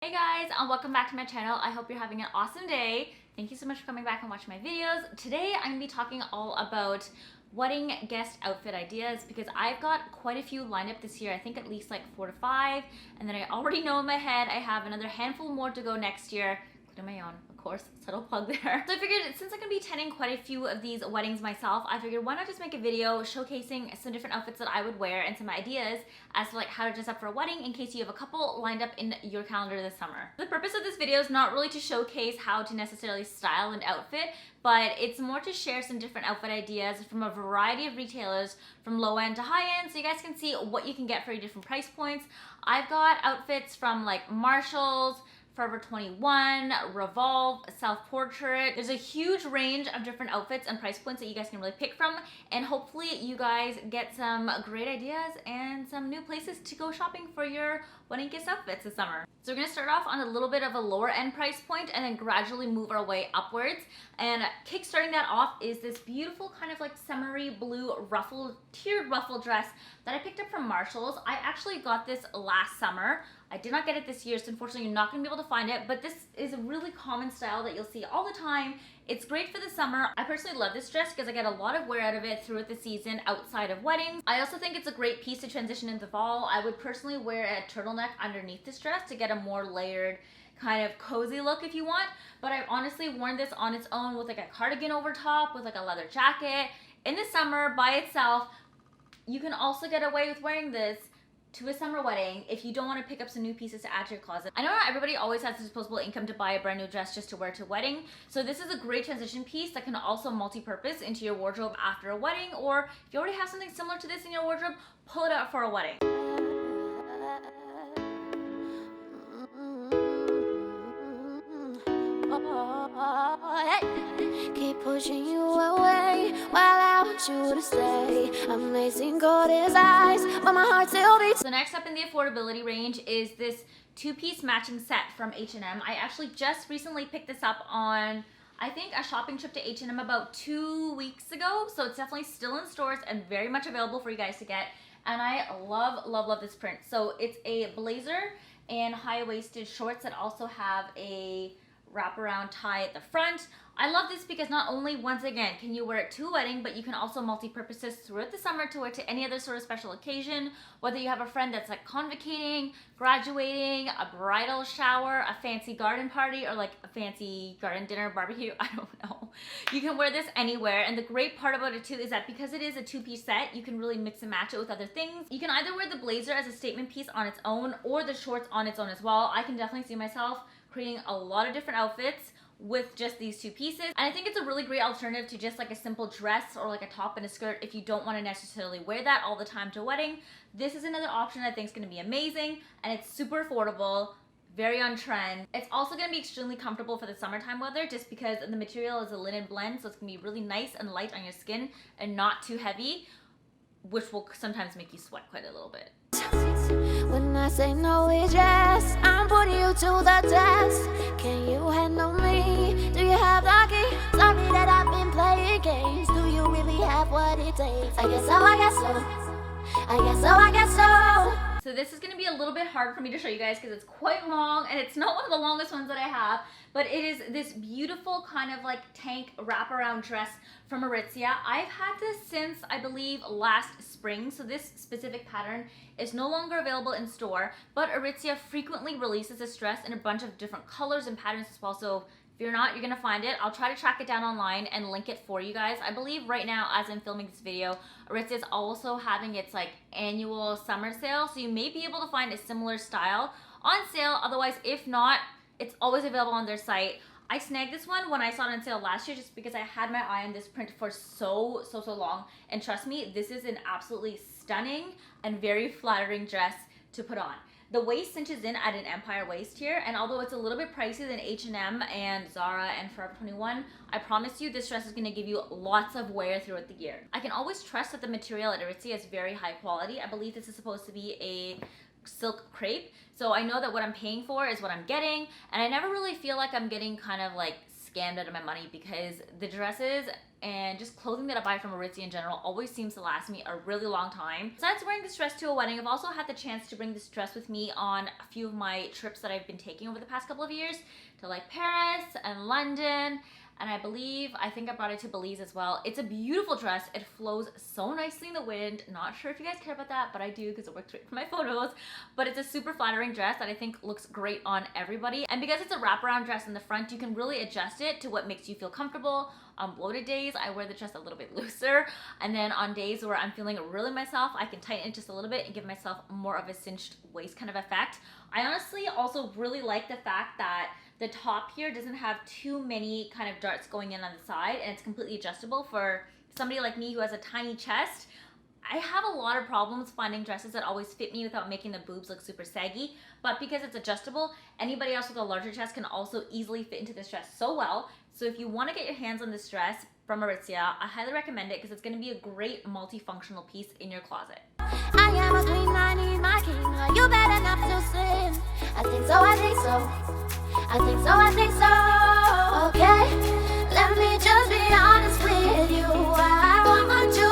Hey guys, and welcome back to my channel. I hope you're having an awesome day. Thank you so much for coming back and watching my videos. Today I'm going to be talking all about wedding guest outfit ideas because I've got quite a few lined up this year. I think at least like 4 to 5, and then I already know in my head I have another handful more to go next year, including my own, of course, subtle plug there. So I figured since I'm going to be attending quite a few of these weddings myself, I figured why not just make a video showcasing some different outfits that I would wear and some ideas as to like how to dress up for a wedding in case you have a couple lined up in your calendar this summer. The purpose of this video is not really to showcase how to necessarily style an outfit, but it's more to share some different outfit ideas from a variety of retailers from low end to high end so you guys can see what you can get for your different price points. I've got outfits from like Marshalls, Forever 21, Revolve, Self Portrait. There's a huge range of different outfits and price points that you guys can really pick from, and hopefully you guys get some great ideas and some new places to go shopping for your wedding guest outfits this summer. So we're gonna start off on a little bit of a lower end price point and then gradually move our way upwards. And kickstarting that off is this beautiful kind of like summery blue tiered ruffle dress that I picked up from Marshalls. I actually got this last summer. I did not get it this year, so unfortunately you're not going to be able to find it, but this is a really common style that you'll see all the time. It's great for the summer. I personally love this dress because I get a lot of wear out of it throughout the season outside of weddings. I also think it's a great piece to transition into fall. I would personally wear a turtleneck underneath this dress to get a more layered kind of cozy look if you want, but I've honestly worn this on its own with like a cardigan over top with like a leather jacket. In the summer by itself, you can also get away with wearing this to a summer wedding if you don't want to pick up some new pieces to add to your closet. I know not everybody always has disposable income to buy a brand new dress just to wear to a wedding, so this is a great transition piece that can also multi-purpose into your wardrobe after a wedding, or if you already have something similar to this in your wardrobe, pull it out for a wedding. Keep pushing you away while I want you to stay. Amazing gold his eyes, but my heart still beats. So next up in the affordability range is this two-piece matching set from H&M. I actually just recently picked this up on, I think, a shopping trip to H&M about 2 weeks ago. So it's definitely still in stores and very much available for you guys to get. And I love, love, love this print. So it's a blazer and high-waisted shorts that also have a wraparound tie at the front. I love this because not only, once again, can you wear it to a wedding, but you can also multi-purpose this throughout the summer to wear to any other sort of special occasion, whether you have a friend that's like convocating, graduating, a bridal shower, a fancy garden party, or like a fancy garden dinner, barbecue, I don't know. You can wear this anywhere, and the great part about it too is that because it is a two-piece set, you can really mix and match it with other things. You can either wear the blazer as a statement piece on its own or the shorts on its own as well. I can definitely see myself creating a lot of different outfits with just these two pieces. And I think it's a really great alternative to just like a simple dress or like a top and a skirt if you don't want to necessarily wear that all the time to a wedding. This is another option I think is going to be amazing, and it's super affordable, very on trend. It's also going to be extremely comfortable for the summertime weather just because the material is a linen blend, so it's going to be really nice and light on your skin and not too heavy, which will sometimes make you sweat quite a little bit. When I say no, it's yes. I'm putting you to the test. Can you handle me? Do you have the key? Sorry that I've been playing games. Do you really have what it takes? I guess so, I guess so. I guess so, I guess so. So this is going to be a little bit hard for me to show you guys because it's quite long and it's not one of the longest ones that I have, but it is this beautiful kind of like tank wraparound dress from Aritzia. I've had this since I believe last spring, so this specific pattern is no longer available in store, but Aritzia frequently releases this dress in a bunch of different colors and patterns as well, so if you're not, you're gonna find it. I'll try to track it down online and link it for you guys. I believe right now, as I'm filming this video, Aritzia is also having its like annual summer sale, so you may be able to find a similar style on sale. Otherwise, if not, it's always available on their site. I snagged this one when I saw it on sale last year just because I had my eye on this print for so long, and trust me, this is an absolutely stunning and very flattering dress to put on. The waist cinches in at an empire waist here, and although it's a little bit pricey than H&M and Zara and Forever 21, I promise you this dress is going to give you lots of wear throughout the year. I can always trust that the material at Aritzia is very high quality. I believe this is supposed to be a silk crepe, so I know that what I'm paying for is what I'm getting, and I never really feel like I'm getting kind of like scammed out of my money because the dresses and just clothing that I buy from Aritzia in general always seems to last me a really long time. Besides wearing this dress to a wedding, I've also had the chance to bring this dress with me on a few of my trips that I've been taking over the past couple of years to like Paris and London. And I think I brought it to Belize as well. It's a beautiful dress. It flows so nicely in the wind. Not sure if you guys care about that, but I do because it works great for my photos. But it's a super flattering dress that I think looks great on everybody. And because it's a wraparound dress in the front, you can really adjust it to what makes you feel comfortable. On bloated days, I wear the dress a little bit looser. And then on days where I'm feeling really myself, I can tighten it just a little bit and give myself more of a cinched waist kind of effect. I honestly also really like the fact that the top here doesn't have too many kind of darts going in on the side, and it's completely adjustable for somebody like me who has a tiny chest. I have a lot of problems finding dresses that always fit me without making the boobs look super saggy, but because it's adjustable, anybody else with a larger chest can also easily fit into this dress so well. So if you want to get your hands on this dress from Aritzia, I highly recommend it because it's going to be a great multifunctional piece in your closet. I am a queen, I need my king. Are you bad enough to sin? I think so, I think so. I think so, I think so. Okay, let me just be honest with you. I want you.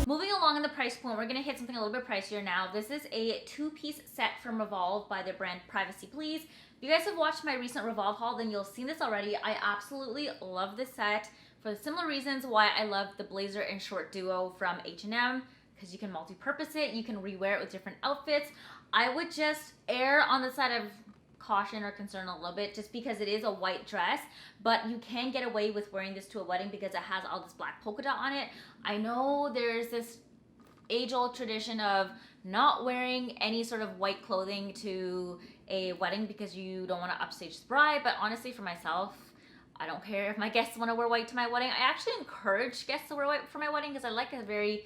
Moving along in the price point, we're gonna hit something a little bit pricier now. This is a two-piece set from Revolve by their brand Privacy Please. If you guys have watched my recent Revolve haul, then you'll have seen this already. I absolutely love this set for the similar reasons why I love the blazer and short duo from H&M, because you can multi-purpose it, you can rewear it with different outfits. I would just err on the side of caution or concern a little bit just because it is a white dress, but you can get away with wearing this to a wedding because it has all this black polka dot on it. I know there's this age-old tradition of not wearing any sort of white clothing to a wedding because you don't want to upstage the bride, but honestly for myself, I don't care if my guests want to wear white to my wedding. I actually encourage guests to wear white for my wedding because I like a very,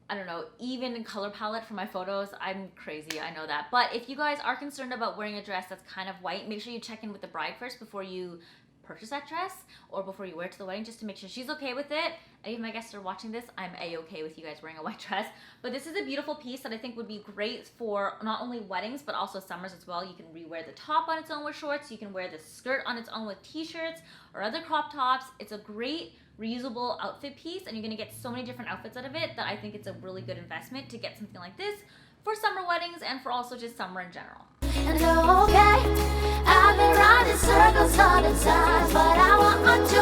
I don't know, even color palette for my photos. I'm crazy, I know that. But if you guys are concerned about wearing a dress that's kind of white, make sure you check in with the bride first before you purchase that dress or before you wear it to the wedding, just to make sure she's okay with it. And if my guests are watching this, I'm a-okay with you guys wearing a white dress. But this is a beautiful piece that I think would be great for not only weddings, but also summers as well. You can rewear the top on its own with shorts. You can wear the skirt on its own with t-shirts or other crop tops. It's a great reusable outfit piece, and you're gonna get so many different outfits out of it that I think it's a really good investment to get something like this for summer weddings and for also just summer in general. And okay, I've been running circles all the time, but I want you.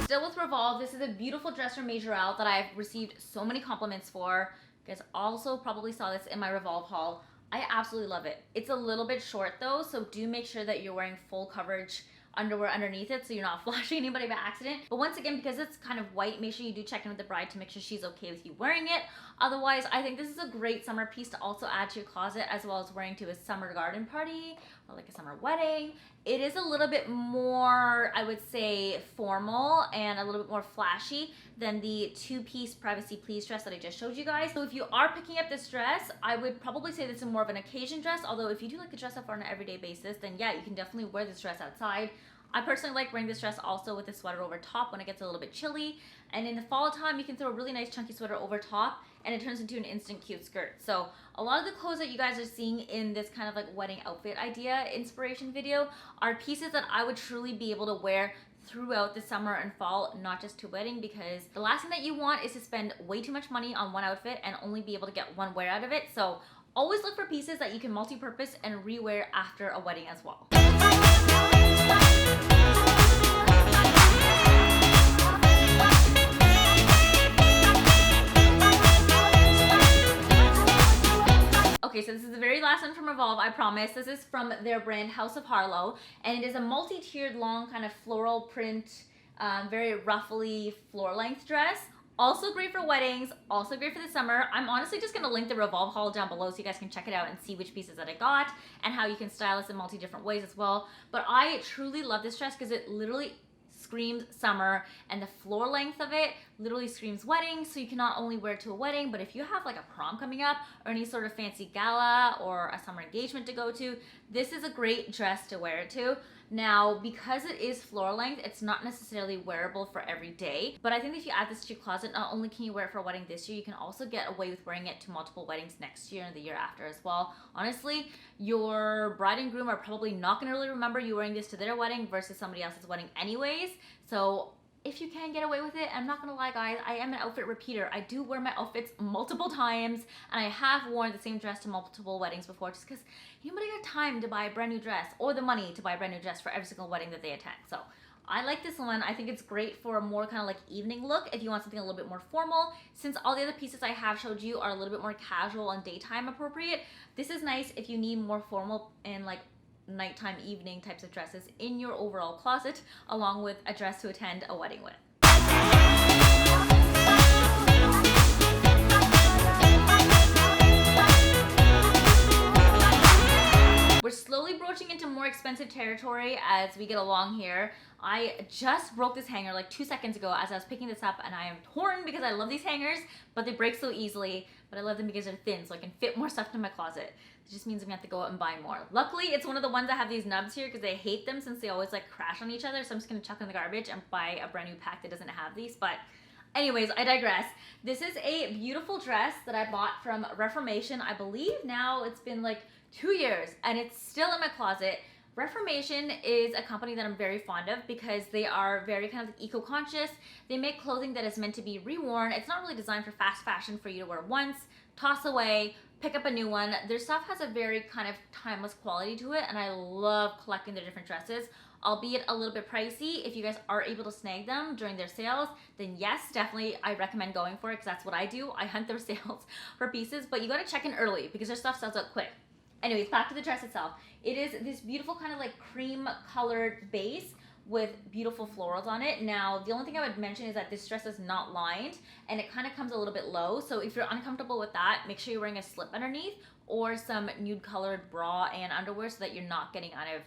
Still with Revolve, this is a beautiful dress from Majorelle that I've received so many compliments for. You guys also probably saw this in my Revolve haul. I absolutely love it. It's a little bit short though, so do make sure that you're wearing full coverage underwear underneath it so you're not flashing anybody by accident. But once again, because it's kind of white, make sure you do check in with the bride to make sure she's okay with you wearing it. Otherwise, I think this is a great summer piece to also add to your closet, as well as wearing to a summer garden party or like a summer wedding. It is a little bit more, I would say, formal and a little bit more flashy than the two-piece Privacy Please dress that I just showed you guys. So if you are picking up this dress, I would probably say this is more of an occasion dress, although if you do like to dress up on an everyday basis, then yeah, you can definitely wear this dress outside. I personally like wearing this dress also with a sweater over top when it gets a little bit chilly. And in the fall time, you can throw a really nice chunky sweater over top and it turns into an instant cute skirt. So a lot of the clothes that you guys are seeing in this kind of like wedding outfit idea inspiration video are pieces that I would truly be able to wear throughout the summer and fall, not just to wedding, because the last thing that you want is to spend way too much money on one outfit and only be able to get one wear out of it. So always look for pieces that you can multi-purpose and rewear after a wedding as well. Okay, so this is the very last one from Revolve, I promise. This is from their brand House of Harlow, and it is a multi-tiered long kind of floral print, very ruffly floor length dress. Also great for weddings, also great for the summer. I'm honestly just gonna link the Revolve haul down below so you guys can check it out and see which pieces that I got and how you can style this in multi different ways as well. But I truly love this dress because it literally screams summer, and the floor length of it literally screams wedding. So you can not only wear it to a wedding, but if you have like a prom coming up or any sort of fancy gala or a summer engagement to go to, this is a great dress to wear it to. Now, because it is floor length, it's not necessarily wearable for every day, but I think if you add this to your closet, not only can you wear it for a wedding this year, you can also get away with wearing it to multiple weddings next year and the year after as well. Honestly, your bride and groom are probably not gonna really remember you wearing this to their wedding versus somebody else's wedding anyways. So if you can get away with it, I'm not gonna lie guys, I am an outfit repeater. I do wear my outfits multiple times, and I have worn the same dress to multiple weddings before just because nobody got time to buy a brand new dress or the money to buy a brand new dress for every single wedding that they attend. So I like this one. I think it's great for a more kind of like evening look if you want something a little bit more formal. Since all the other pieces I have showed you are a little bit more casual and daytime appropriate, this is nice if you need more formal and like nighttime, evening types of dresses in your overall closet, along with a dress to attend a wedding with. We're slowly broaching into more expensive territory as we get along here. I just broke this hanger like 2 seconds ago as I was picking this up, and I am torn because I love these hangers, but they break so easily. But I love them because they're thin, so I can fit more stuff in my closet. It just means I'm gonna have to go out and buy more. Luckily, it's one of the ones that have these nubs here because I hate them since they always like crash on each other. So I'm just gonna chuck in the garbage and buy a brand new pack that doesn't have these. But anyways, I digress. This is a beautiful dress that I bought from Reformation. I believe now it's been like 2 years and it's still in my closet. Reformation is a company that I'm very fond of because they are very kind of eco-conscious. They make clothing that is meant to be reworn. It's not really designed for fast fashion for you to wear once, toss away, pick up a new one. Their stuff has a very kind of timeless quality to it, and I love collecting their different dresses, albeit a little bit pricey. If you guys are able to snag them during their sales, then yes, definitely I recommend going for it because that's what I do. I hunt their sales for pieces, but you gotta check in early because their stuff sells out quick. Anyways, back to the dress itself. It is this beautiful kind of like cream colored base with beautiful florals on it. Now, the only thing I would mention is that this dress is not lined and it kind of comes a little bit low. So if you're uncomfortable with that, make sure you're wearing a slip underneath or some nude colored bra and underwear so that you're not getting out of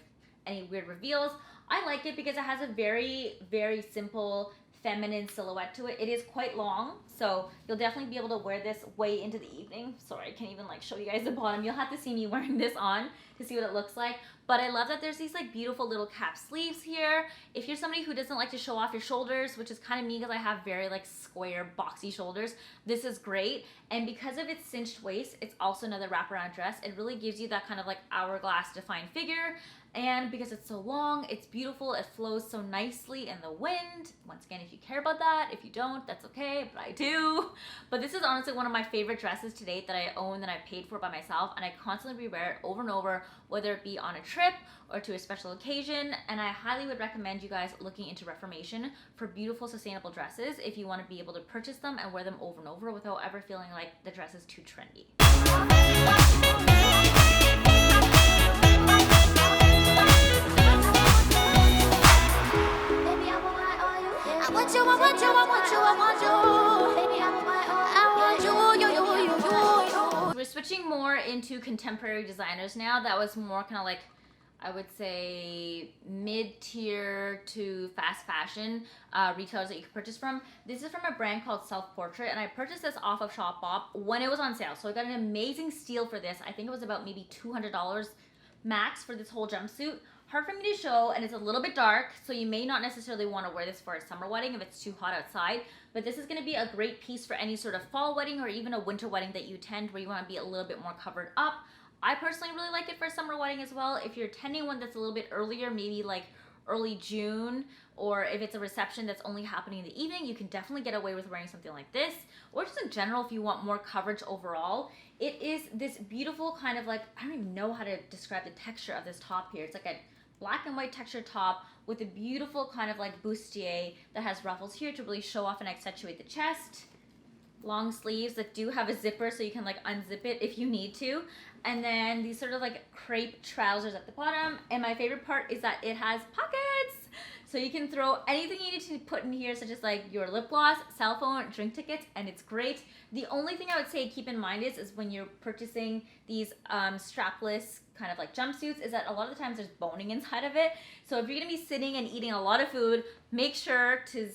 any weird reveals. I like it because it has a very, very simple feminine silhouette to it. It is quite long, so you'll definitely be able to wear this way into the evening. Sorry, I can't even like show you guys the bottom. You'll have to see me wearing this on to see what it looks like. But I love that there's these like beautiful little cap sleeves here. If you're somebody who doesn't like to show off your shoulders, which is kind of me because I have very like square boxy shoulders, this is great. And because of its cinched waist, it's also another wraparound dress. It really gives you that kind of like hourglass defined figure. And because it's so long, it's beautiful. It flows so nicely in the wind. Once again, if you care about that, if you don't, that's okay, but I do. But this is honestly one of my favorite dresses to date that I own, that I paid for by myself, and I constantly rewear it over and over, whether it be on a trip or to a special occasion. And I highly would recommend you guys looking into Reformation for beautiful, sustainable dresses if you want to be able to purchase them and wear them over and over without ever feeling like the dress is too trendy. We're switching more into contemporary designers now. That was more kind of like, I would say, mid-tier to fast fashion retailers that you can purchase from. This is from a brand called Self Portrait, and I purchased this off of Shopbop when it was on sale. So I got an amazing steal for this. I think it was about maybe $200 max for this whole jumpsuit. Hard for me to show, and it's a little bit dark, so you may not necessarily want to wear this for a summer wedding if it's too hot outside, but this is going to be a great piece for any sort of fall wedding or even a winter wedding that you attend where you want to be a little bit more covered up. I personally really like it for a summer wedding as well. If you're attending one that's a little bit earlier, maybe like early June, or if it's a reception that's only happening in the evening, you can definitely get away with wearing something like this. Or just in general, if you want more coverage overall, it is this beautiful kind of like, I don't even know how to describe the texture of this top here. It's like a black and white textured top with a beautiful kind of like bustier that has ruffles here to really show off and accentuate the chest. Long sleeves that do have a zipper so you can like unzip it if you need to. And then these sort of like crepe trousers at the bottom. And my favorite part is that it has pockets. So you can throw anything you need to put in here, such as like your lip gloss, cell phone, drink tickets, and it's great. The only thing I would say keep in mind is when you're purchasing these strapless kind of like jumpsuits is that a lot of the times there's boning inside of it. So if you're gonna be sitting and eating a lot of food, make sure to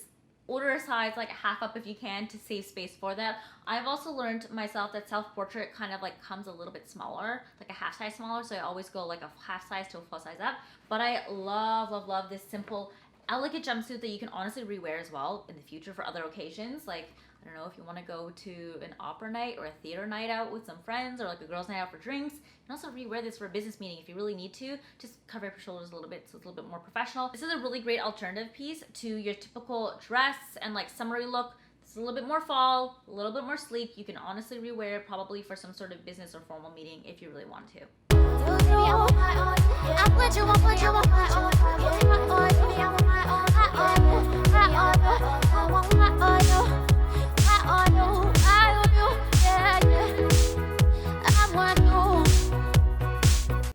order a size like half up if you can to save space for that. I've also learned myself that self-portrait kind of like comes a little bit smaller, like a half size smaller, so I always go like a half size to a full size up. But I love this simple, elegant jumpsuit that you can honestly rewear as well in the future for other occasions. Like, I don't know, if you want to go to an opera night or a theater night out with some friends, or like a girls' night out for drinks, you can also rewear this for a business meeting if you really need to. Just cover up your shoulders a little bit so it's a little bit more professional. This is a really great alternative piece to your typical dress and like summery look. This is a little bit more fall, a little bit more sleek. You can honestly rewear it probably for some sort of business or formal meeting if you really want to.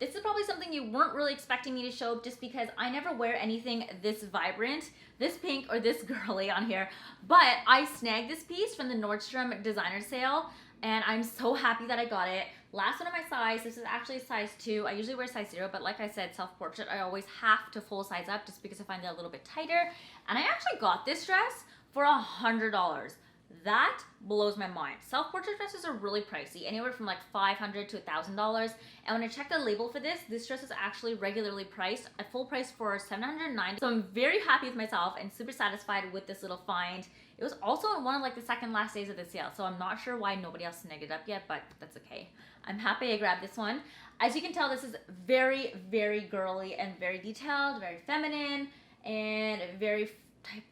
This is probably something you weren't really expecting me to show just because I never wear anything this vibrant, this pink, or this girly on here. But I snagged this piece from the Nordstrom designer sale and I'm so happy that I got it. Last one of my size, this is actually a size 2. I usually wear size 0, but like I said, self-portrait, I always have to full size up just because I find it a little bit tighter. And I actually got this dress for $100. That blows my mind. Self-portrait dresses are really pricey, anywhere from like $500 to $1,000. And when I checked the label for this dress is actually regularly priced at full price for $709. So I'm very happy with myself and super satisfied with this little find. It was also on one of like the second last days of the sale, so I'm not sure why nobody else snagged it up yet, but that's okay. I'm happy I grabbed this one. As you can tell, this is very, very girly and very detailed, very feminine, and very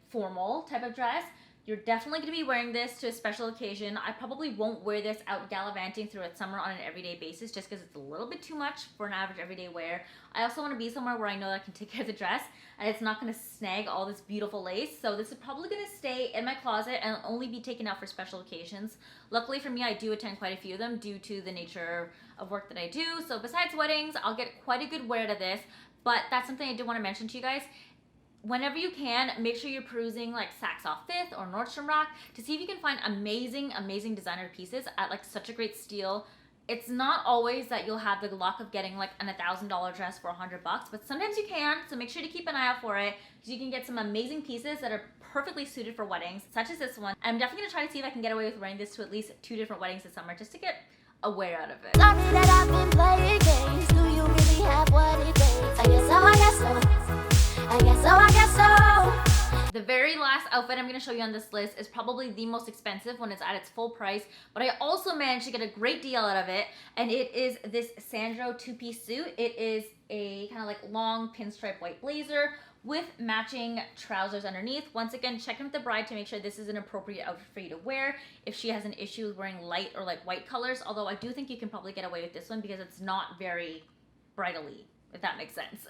formal type of dress. You're definitely going to be wearing this to a special occasion. I probably won't wear this out gallivanting throughout summer on an everyday basis just because it's a little bit too much for an average everyday wear. I also want to be somewhere where I know that I can take care of the dress and it's not going to snag all this beautiful lace. So this is probably going to stay in my closet and only be taken out for special occasions. Luckily for me, I do attend quite a few of them due to the nature of work that I do. So besides weddings, I'll get quite a good wear to this. But that's something I did want to mention to you guys. Whenever you can, make sure you're perusing like Saks Off 5th or Nordstrom Rack to see if you can find amazing designer pieces at like such a great steal. It's not always that you'll have the luck of getting like an $1,000 dress for $100, but sometimes you can, so make sure to keep an eye out for it because you can get some amazing pieces that are perfectly suited for weddings, such as this one. I'm definitely gonna try to see if I can get away with wearing this to at least 2 different weddings this summer just to get a wear out of it. Sorry that I've been playing games. Do you really have what it takes? I guess so, I guess so. I guess so, I guess so. The very last outfit I'm going to show you on this list is probably the most expensive when it's at its full price, but I also managed to get a great deal out of it, and it is this Sandro 2-piece suit. It is a kind of like long pinstripe white blazer with matching trousers underneath. Once again, check in with the bride to make sure this is an appropriate outfit for you to wear if she has an issue with wearing light or like white colors, although I do think you can probably get away with this one because it's not very bridal-y, if that makes sense.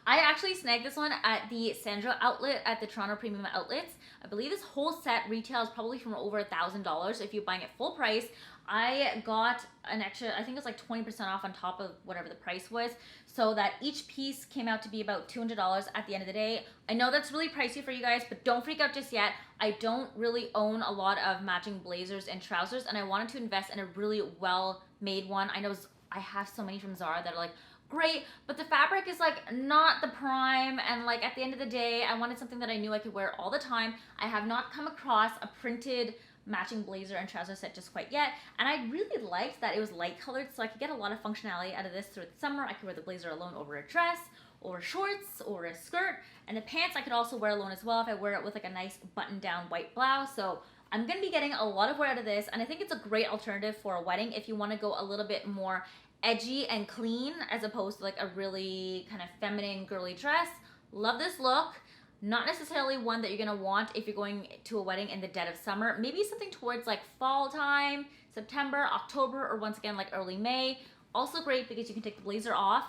I actually snagged this one at the Sandro outlet at the Toronto Premium Outlets. I believe this whole set retails probably from over $1,000 if you're buying it full price. I got an extra, I think it was like 20% off on top of whatever the price was, so that each piece came out to be about $200 at the end of the day. I know that's really pricey for you guys, but don't freak out just yet. I don't really own a lot of matching blazers and trousers, and I wanted to invest in a really well-made one. I know I have so many from Zara that are like, great, but the fabric is like not the prime, and like at the end of the day I wanted something that I knew I could wear all the time. I have not come across a printed matching blazer and trouser set just quite yet, and I really liked that it was light colored, so I could get a lot of functionality out of this through the summer. I could wear the blazer alone over a dress or shorts or a skirt, and the pants I could also wear alone as well if I wear it with like a nice button down white blouse. So I'm going to be getting a lot of wear out of this, and I think it's a great alternative for a wedding if you want to go a little bit more edgy and clean as opposed to like a really kind of feminine girly dress. Love this look. Not necessarily one that you're gonna want if you're going to a wedding in the dead of summer. Maybe something towards like fall time, September, October, or once again like early May. Also great because you can take the blazer off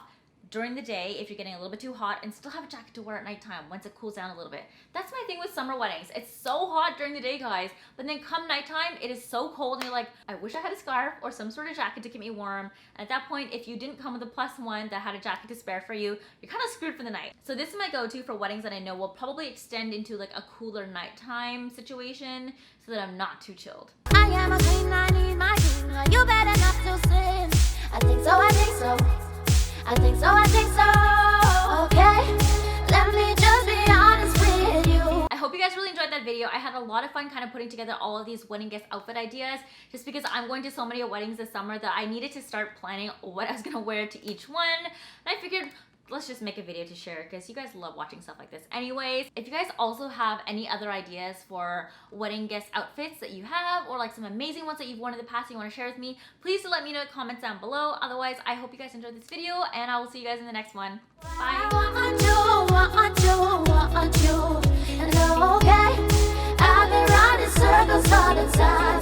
during the day if you're getting a little bit too hot and still have a jacket to wear at nighttime once it cools down a little bit. That's my thing with summer weddings. It's so hot during the day, guys, but then come nighttime, it is so cold and you're like, I wish I had a scarf or some sort of jacket to keep me warm. And at that point, if you didn't come with a +1 that had a jacket to spare for you, you're kind of screwed for the night. So this is my go-to for weddings that I know will probably extend into like a cooler nighttime situation so that I'm not too chilled. I am a queen, I need my king. You better not to sin. I think so, I think so. I think so, I think so. Okay, let me just be honest with you. I hope you guys really enjoyed that that video. I had a lot of fun kind of putting together all of these wedding guest outfit ideas just because I'm going to so many weddings this summer that I needed to start planning what I was gonna wear to each one. And I figured let's just make a video to share because you guys love watching stuff like this anyways. If you guys also have any other ideas for wedding guest outfits that you have, or like some amazing ones that you've worn in the past and you want to share with me, please do let me know in the comments down below. Otherwise, I hope you guys enjoyed this video and I will see you guys in the next one. Bye! And okay, I've been running circles all the time.